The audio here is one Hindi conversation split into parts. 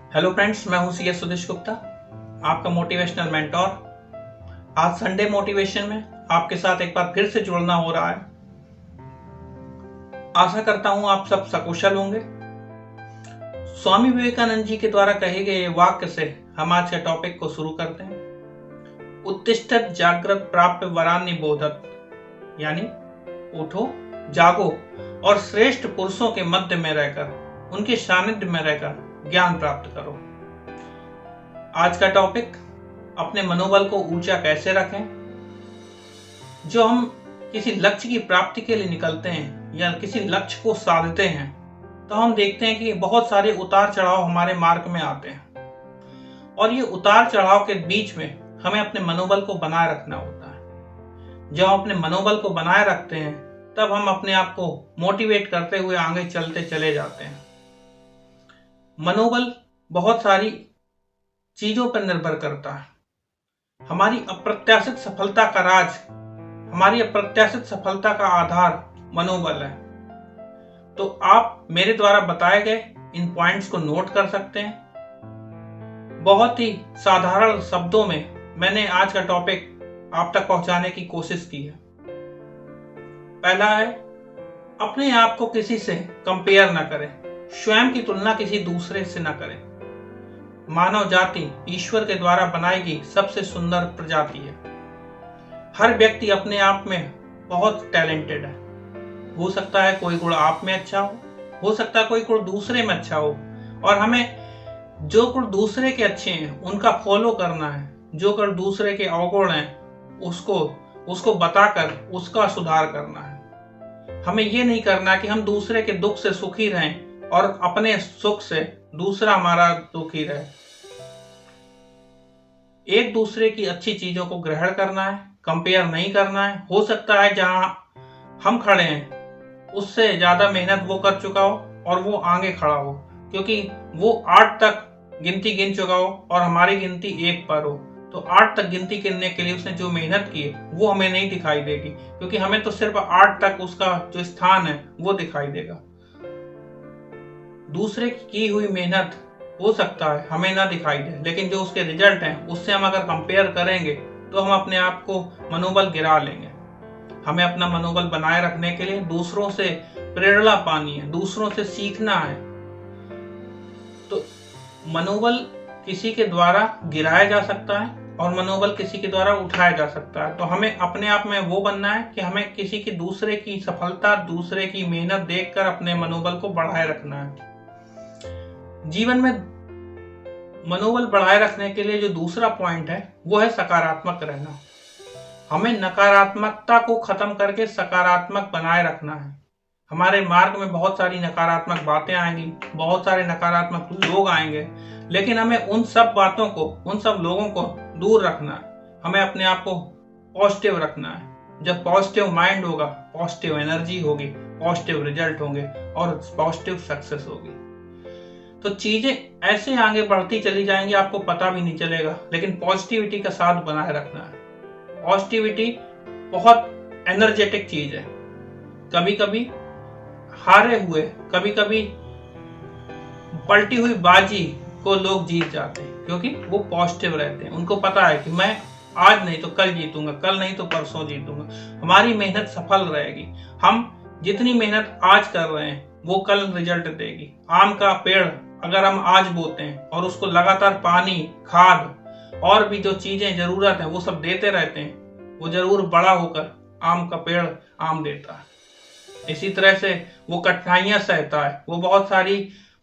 हेलो फ्रेंड्स, मैं हूं CS सुदेश गुप्ता, आपका मोटिवेशनल मेंटोर। आज संडे मोटिवेशन में आपके साथ एक बार फिर से जुड़ना हो रहा है। आशा करता हूं आप सब सकुशल होंगे। स्वामी विवेकानंद जी के द्वारा कहे गए वाक्य से हम आज के टॉपिक को शुरू करते हैं। उत्तिष्ठत जागृत प्राप्य वरान्य बोधत, यानी उठो, जागो और श्रेष्ठ पुरुषों के मध्य में रहकर, उनके सानिध्य में रहकर ज्ञान प्राप्त करो। आज का टॉपिक, अपने मनोबल को ऊंचा कैसे रखें। जो हम किसी लक्ष्य की प्राप्ति के लिए निकलते हैं या किसी लक्ष्य को साधते हैं तो हम देखते हैं कि बहुत सारे उतार चढ़ाव हमारे मार्ग में आते हैं, और ये उतार चढ़ाव के बीच में हमें अपने मनोबल को बनाए रखना होता है। जब हम अपने मनोबल को बनाए रखते हैं तब हम अपने आप को मोटिवेट करते हुए आगे चलते चले जाते हैं। मनोबल बहुत सारी चीजों पर निर्भर करता है। हमारी अप्रत्याशित सफलता का राज, हमारी अप्रत्याशित सफलता का आधार मनोबल है। तो आप मेरे द्वारा बताए गए इन पॉइंट्स को नोट कर सकते हैं। बहुत ही साधारण शब्दों में मैंने आज का टॉपिक आप तक पहुंचाने की कोशिश की है। पहला है, अपने आप को किसी से कंपेयर ना करें, स्वयं की तुलना किसी दूसरे से ना करें। मानव जाति ईश्वर के द्वारा बनाई गई सबसे सुंदर प्रजाति है। हर व्यक्ति अपने आप में बहुत टैलेंटेड है। हो सकता है कोई गुण आप में अच्छा हो सकता है कोई गुण दूसरे में अच्छा हो, और हमें जो गुण दूसरे के अच्छे हैं उनका फॉलो करना है। जो गुण दूसरे के अवगुण हैं उसको बताकर उसका सुधार करना है। हमें ये नहीं करना कि हम दूसरे के दुख से सुखी रहें और अपने सुख से दूसरा हमारा दुखी रहे। एक दूसरे की अच्छी चीजों को ग्रहण करना है, कंपेयर नहीं करना है। हो सकता है जहां हम खड़े हैं उससे ज्यादा मेहनत वो कर चुका हो और वो आगे खड़ा हो, क्योंकि वो 8 तक गिनती गिन चुका हो और हमारी गिनती 1 पर हो। तो 8 तक गिनती गिनने के लिए उसने जो मेहनत की है वो हमें नहीं दिखाई देगी, क्योंकि हमें तो सिर्फ 8 तक उसका जो स्थान है वो दिखाई देगा। दूसरे की हुई मेहनत हो सकता है हमें ना दिखाई दे, लेकिन जो उसके रिजल्ट हैं उससे हम अगर कंपेयर करेंगे तो हम अपने आप को मनोबल गिरा लेंगे। हमें अपना मनोबल बनाए रखने के लिए दूसरों से प्रेरणा पानी है, दूसरों से सीखना है। तो मनोबल किसी के द्वारा गिराया जा सकता है और मनोबल किसी के द्वारा उठाया जा सकता है। तो हमें अपने आप में वो बनना है कि हमें किसी की दूसरे की सफलता, दूसरे की मेहनत देखकर अपने मनोबल को बढ़ाए रखना है। जीवन में मनोबल बढ़ाए रखने के लिए जो दूसरा पॉइंट है वो है सकारात्मक रहना। हमें नकारात्मकता को खत्म करके सकारात्मक बनाए रखना है। हमारे मार्ग में बहुत सारी नकारात्मक बातें आएंगी, बहुत सारे नकारात्मक लोग आएंगे, लेकिन हमें उन सब बातों को, उन सब लोगों को दूर रखना है। हमें अपने आप को पॉजिटिव रखना है। जब पॉजिटिव माइंड होगा, पॉजिटिव एनर्जी होगी, पॉजिटिव रिजल्ट होंगे और पॉजिटिव सक्सेस होगी। तो चीजें ऐसे आगे बढ़ती चली जाएंगी, आपको पता भी नहीं चलेगा। लेकिन पॉजिटिविटी का साथ बनाए रखना है। पॉजिटिविटी बहुत एनर्जेटिक चीज है। कभी कभी हारे हुए, कभी कभी पलटी हुई बाजी को लोग जीत जाते हैं, क्योंकि वो पॉजिटिव रहते हैं। उनको पता है कि मैं आज नहीं तो कल जीतूंगा, कल नहीं तो परसों जीतूंगा। हमारी मेहनत सफल रहेगी। हम जितनी मेहनत आज कर रहे हैं वो कल रिजल्ट देगी। आम का पेड़ अगर हम आज बोते हैं और उसको लगातार पानी, खाद और भी जो चीजें जरूरत है वो सब देते रहते हैं, वो जरूर बड़ा होकर आम का पेड़ आम देता है। इसी तरह से वो कठिनाइयां सहता है, वो बहुत सारी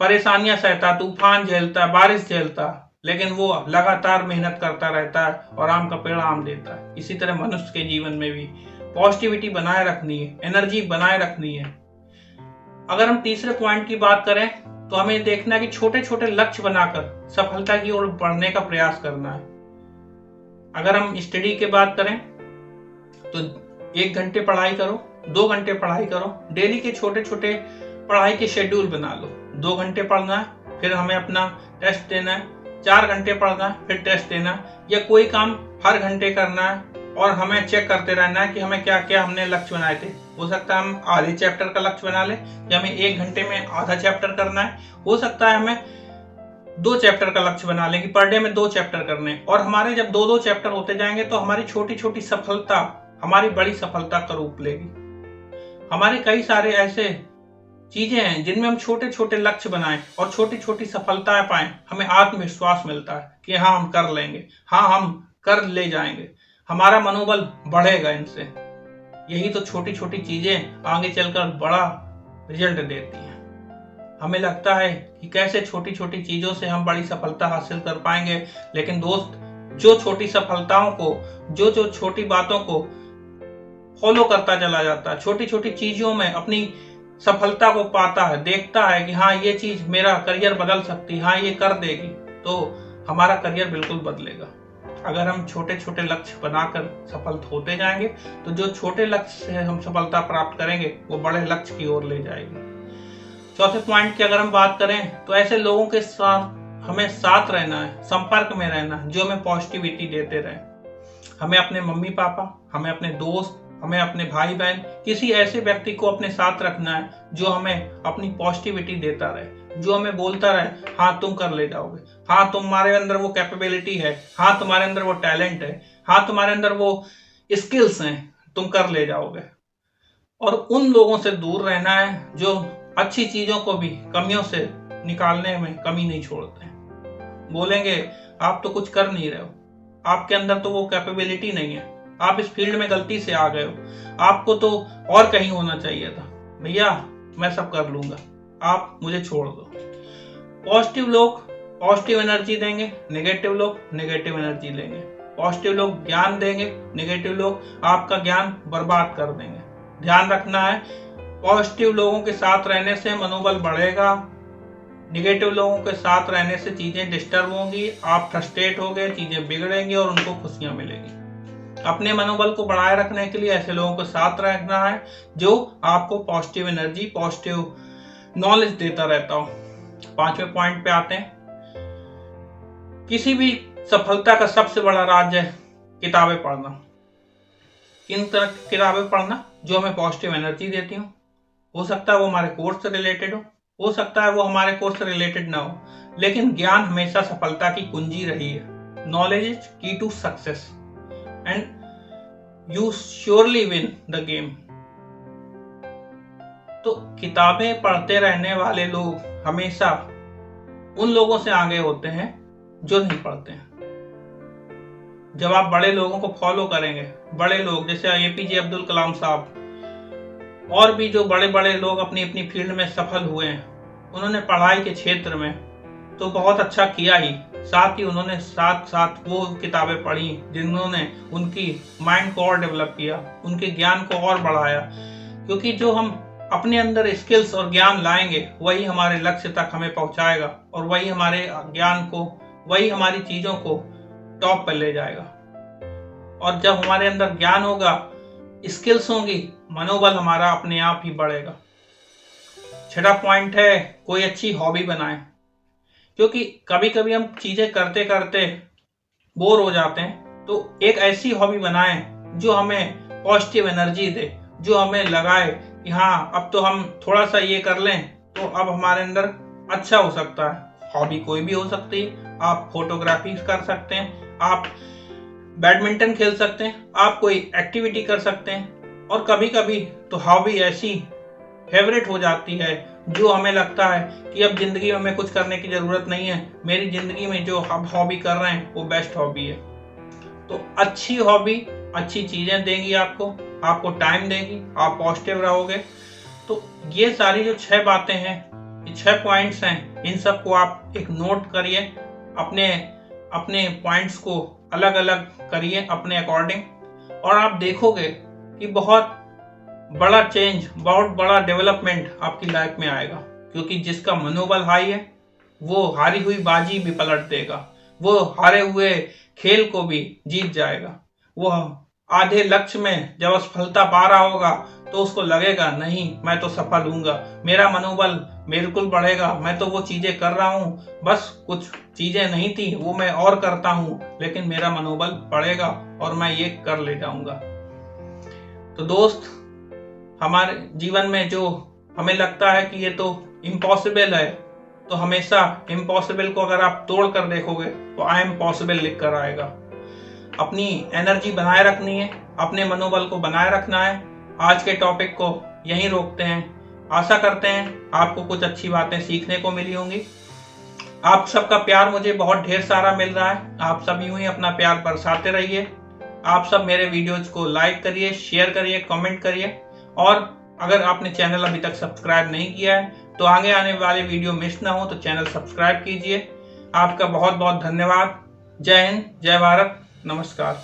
परेशानियां सहता, तूफान झेलता, बारिश झेलता, लेकिन वो लगातार मेहनत करता रहता है और आम का पेड़ आम देता है। इसी तरह मनुष्य के जीवन में भी पॉजिटिविटी बनाए रखनी है, एनर्जी बनाए रखनी है। अगर हम तीसरे पॉइंट की बात करें तो हमें देखना है कि छोटे छोटे लक्ष्य बनाकर सफलता की ओर बढ़ने का प्रयास करना है। अगर हम स्टडी की बात करें तो 1 घंटे पढ़ाई करो, 2 घंटे पढ़ाई करो। डेली के छोटे छोटे पढ़ाई के शेड्यूल बना लो। 2 घंटे पढ़ना है, फिर हमें अपना टेस्ट देना है। 4 घंटे पढ़ना है, फिर टेस्ट देना है। या कोई काम हर घंटे करना है और हमें चेक करते रहना है कि हमें क्या क्या हमने लक्ष्य बनाए थे। हो सकता है हम आधे चैप्टर का लक्ष्य बना ले, या हमें 1 घंटे में आधा चैप्टर करना है। हो सकता है हमें 2 चैप्टर का लक्ष्य बना लें कि पर डे में 2 चैप्टर करने, और हमारे जब 2-2 चैप्टर होते जाएंगे तो हमारी छोटी छोटी सफलता हमारी बड़ी सफलता का रूप लेगी। हमारे कई सारे ऐसे चीजें हैं जिनमें हम छोटे छोटे लक्ष्य बनाएं और छोटी छोटी सफलताएं पाएं, हमें आत्मविश्वास मिलता है कि हाँ हम कर लेंगे, हाँ हम कर ले जाएंगे, हमारा मनोबल बढ़ेगा इनसे। यही तो छोटी छोटी चीजें आगे चलकर बड़ा रिजल्ट देती हैं। हमें लगता है कि कैसे छोटी छोटी चीजों से हम बड़ी सफलता हासिल कर पाएंगे, लेकिन दोस्त, जो छोटी सफलताओं को, जो छोटी बातों को फॉलो करता चला जाता है, छोटी छोटी चीजों में अपनी सफलता को पाता है, देखता है कि हाँ ये चीज मेरा करियर बदल सकती है, हाँ ये कर देगी, तो हमारा करियर बिल्कुल बदलेगा। अगर हम छोटे छोटे लक्ष्य बनाकर सफल होते जाएंगे तो जो छोटे लक्ष्य से हम सफलता प्राप्त करेंगे वो बड़े लक्ष्य की ओर ले जाएगी। चौथे पॉइंट की अगर हम बात करें तो ऐसे लोगों के साथ हमें साथ रहना है, संपर्क में रहना है जो हमें पॉजिटिविटी देते रहे। हमें अपने मम्मी पापा, हमें अपने दोस्त, हमें अपने भाई बहन, किसी ऐसे व्यक्ति को अपने साथ रखना है जो हमें अपनी पॉजिटिविटी देता रहे, जो हमें बोलता रहे हाँ तुम कर ले जाओगे, हाँ तुम्हारे अंदर वो कैपेबिलिटी है, हाँ तुम्हारे अंदर वो टैलेंट है, हाँ तुम्हारे अंदर वो स्किल्स हैं, तुम कर ले जाओगे। और उन लोगों से दूर रहना है जो अच्छी चीजों को भी कमियों से निकालने में कमी नहीं छोड़ते हैं। बोलेंगे आप तो कुछ कर नहीं रहे हो, आपके अंदर तो वो कैपेबिलिटी नहीं है, आप इस फील्ड में गलती से आ गए हो, आपको तो और कहीं होना चाहिए था, भैया मैं सब कर लूंगा, आप मुझे छोड़ दो। पॉजिटिव लोग पॉजिटिव एनर्जी देंगे, नेगेटिव लोग नेगेटिव एनर्जी लेंगे। पॉजिटिव लोग ज्ञान देंगे, नेगेटिव लोग आपका ज्ञान बर्बाद कर देंगे। ध्यान रखना है, पॉजिटिव लोगों के साथ रहने से मनोबल बढ़ेगा, निगेटिव लोगों के साथ रहने से चीजें डिस्टर्ब होंगी, आप फ्रस्ट्रेट होंगे, चीजें बिगड़ेंगी और उनको खुशियां मिलेंगी। अपने मनोबल को बढ़ाए रखने के लिए ऐसे लोगों के साथ रहना है जो आपको पॉजिटिव एनर्जी, पॉजिटिव नॉलेज देता रहता हो। 5वें पॉइंट पे आते हैं। किसी भी सफलता का सबसे बड़ा राज है किताबें पढ़ना। किन तरह की किताबें पढ़ना? जो हमें पॉजिटिव एनर्जी देती हो सकता है वो हमारे कोर्स से रिलेटेड हो सकता है वो हमारे कोर्स से रिलेटेड ना हो, लेकिन ज्ञान हमेशा सफलता की कुंजी रही है। Knowledge is key to success and you surely win the game. तो किताबें पढ़ते रहने वाले लोग हमेशा उन लोगों से आगे होते हैं जो नहीं पढ़ते हैं। जब आप बड़े लोगों को फॉलो करेंगे, बड़े लोग जैसे एपीजे अब्दुल कलाम साहब और भी जो बड़े बड़े लोग अपनी अपनी फील्ड में सफल हुए हैं, उन्होंने पढ़ाई के क्षेत्र में तो बहुत अच्छा किया ही, साथ ही उन्होंने साथ साथ वो किताबें पढ़ी जिन्होंने उनकी माइंड को और डेवलप किया, उनके ज्ञान को और बढ़ाया। क्योंकि जो हम अपने अंदर स्किल्स और ज्ञान लाएंगे वही हमारे लक्ष्य तक हमें पहुंचाएगा और वही हमारे ज्ञान को, वही हमारी चीजों को टॉप पर ले जाएगा। और जब हमारे अंदर ज्ञान होगा, स्किल्स होंगी, मनोबल हमारा अपने आप ही बढ़ेगा। 6वां पॉइंट है कोई अच्छी हॉबी बनाएं। क्योंकि कभी कभी हम चीजें करते करते बोर हो जाते हैं, तो एक ऐसी हॉबी बनाएं जो हमें पॉजिटिव एनर्जी दे, जो हमें लगाए कि हाँ अब तो हम थोड़ा सा ये कर लें तो अब हमारे अंदर अच्छा हो सकता है। हॉबी कोई भी हो सकती है, आप फोटोग्राफी कर सकते हैं, आप बैडमिंटन खेल सकते हैं, आप कोई एक्टिविटी कर सकते हैं। और कभी कभी तो हॉबी ऐसी फेवरेट हो जाती है जो हमें लगता है कि अब जिंदगी में हमें कुछ करने की जरूरत नहीं है, मेरी जिंदगी में जो हम हॉबी कर रहे हैं वो बेस्ट हॉबी है। तो अच्छी हॉबी अच्छी चीजें देंगी, आपको टाइम देगी, आप पॉजिटिव रहोगे। तो ये सारी जो 6 बातें हैं, ये 6 पॉइंट्स हैं, इन सब को आप एक नोट करिए, अपने पॉइंट्स को अलग अलग करिए अपने अकॉर्डिंग, और आप देखोगे कि बहुत बड़ा चेंज, बहुत बड़ा डेवलपमेंट आपकी लाइफ में आएगा। क्योंकि जिसका मनोबल हाई है वो हारी हुई बाजी भी पलट देगा, वो हारे हुए खेल को भी जीत जाएगा। वो आधे लक्ष्य में जब सफलता पा रहा होगा तो उसको लगेगा नहीं मैं तो सफल हूंगा, मेरा मनोबल बिल्कुल बढ़ेगा, मैं तो वो चीजें कर रहा हूँ, बस कुछ चीजें नहीं थी वो मैं और करता हूँ, लेकिन मेरा मनोबल बढ़ेगा और मैं ये कर ले जाऊंगा। तो दोस्त, हमारे जीवन में जो हमें लगता है कि ये तो इम्पॉसिबल है, तो हमेशा इम्पॉसिबल को अगर आप तोड़ कर देखोगे तो आई एम पॉसिबल लिख कर आएगा। अपनी एनर्जी बनाए रखनी है, अपने मनोबल को बनाए रखना है। आज के टॉपिक को यहीं रोकते हैं। आशा करते हैं आपको कुछ अच्छी बातें सीखने को मिली होंगी। आप सबका प्यार मुझे बहुत ढेर सारा मिल रहा है। आप सब यूं ही अपना प्यार बरसाते रहिए। आप सब मेरे वीडियोज को लाइक करिए, शेयर करिए, कमेंट करिए, और अगर आपने चैनल अभी तक सब्सक्राइब नहीं किया है तो आगे आने वाले वीडियो मिस ना हो तो चैनल सब्सक्राइब कीजिए। आपका बहुत बहुत धन्यवाद। जय हिंद, जय भारत, नमस्कार।